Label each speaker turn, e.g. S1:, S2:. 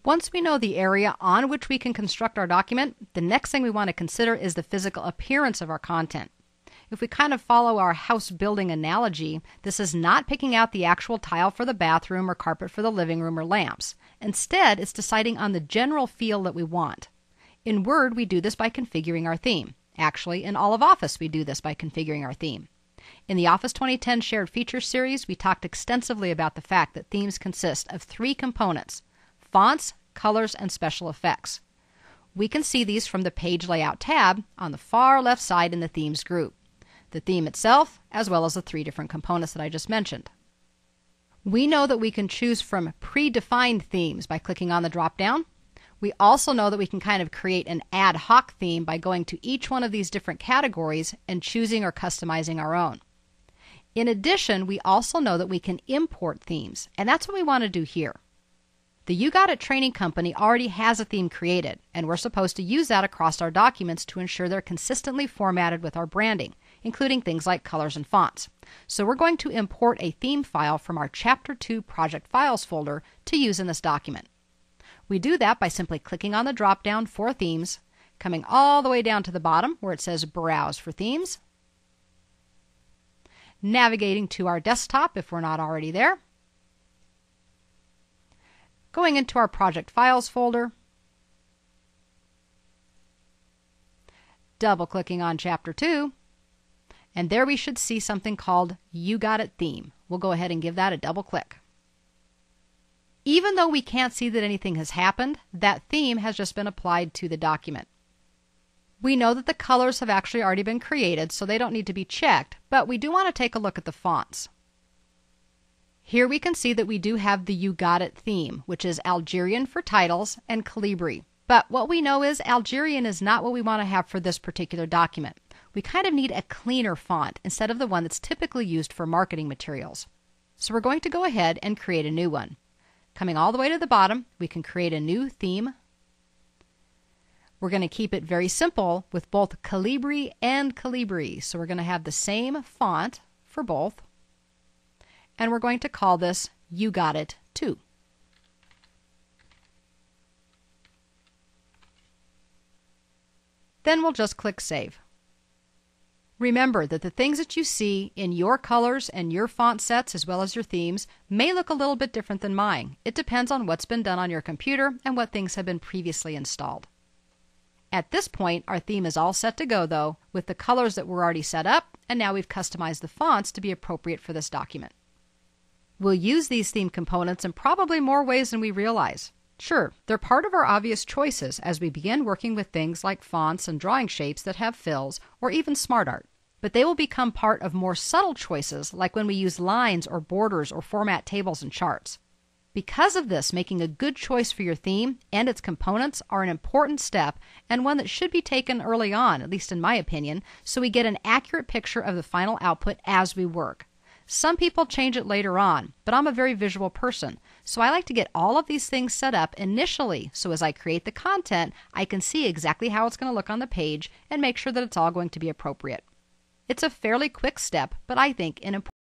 S1: Once we know the area on which we can construct our document, the next thing we want to consider is the physical appearance of our content. If we kind of follow our house building analogy, this is not picking out the actual tile for the bathroom or carpet for the living room or lamps. Instead, it's deciding on the general feel that we want. In Word, we do this by configuring our theme. Actually, in all of Office, we do this by configuring our theme. In the Office 2010 Shared Features series, we talked extensively about the fact that themes consist of three components: fonts, colors, and special effects. We can see these from the Page Layout tab on the far left side in the Themes group. The theme itself, as well as the three different components that I just mentioned. We know that we can choose from predefined themes by clicking on the drop-down. We also know that we can kind of create an ad hoc theme by going to each one of these different categories and choosing or customizing our own. In addition, we also know that we can import themes, and that's what we want to do here. The You Got It Training Company already has a theme created, and we're supposed to use that across our documents to ensure they're consistently formatted with our branding, including things like colors and fonts. So we're going to import a theme file from our Chapter 2 Project Files folder to use in this document. We do that by simply clicking on the drop-down for Themes, coming all the way down to the bottom where it says Browse for Themes, navigating to our desktop if we're not already there, going into our Project Files folder, double-clicking on Chapter 2, and there we should see something called You Got It Theme. We'll go ahead and give that a double click. Even though we can't see that anything has happened, that theme has just been applied to the document. We know that the colors have actually already been created, so they don't need to be checked, but we do want to take a look at the fonts. Here we can see that we do have the You Got It theme, which is Algerian for titles and Calibri. But what we know is Algerian is not what we want to have for this particular document. We kind of need a cleaner font instead of the one that's typically used for marketing materials. So we're going to go ahead and create a new one. Coming all the way to the bottom, we can create a new theme. We're going to keep it very simple with both Calibri and Calibri. So we're going to have the same font for both. And we're going to call this You Got It 2. Then we'll just click Save. Remember that the things that you see in your colors and your font sets as well as your themes may look a little bit different than mine. It depends on what's been done on your computer and what things have been previously installed. At this point, our theme is all set to go though, with the colors that were already set up, and now we've customized the fonts to be appropriate for this document. We'll use these theme components in probably more ways than we realize. Sure, they're part of our obvious choices as we begin working with things like fonts and drawing shapes that have fills or even smart art. But they will become part of more subtle choices like when we use lines or borders or format tables and charts. Because of this, making a good choice for your theme and its components are an important step and one that should be taken early on, at least in my opinion, so we get an accurate picture of the final output as we work. Some people change it later on, but I'm a very visual person, so I like to get all of these things set up initially so as I create the content, I can see exactly how it's going to look on the page and make sure that it's all going to be appropriate. It's a fairly quick step, but I think an important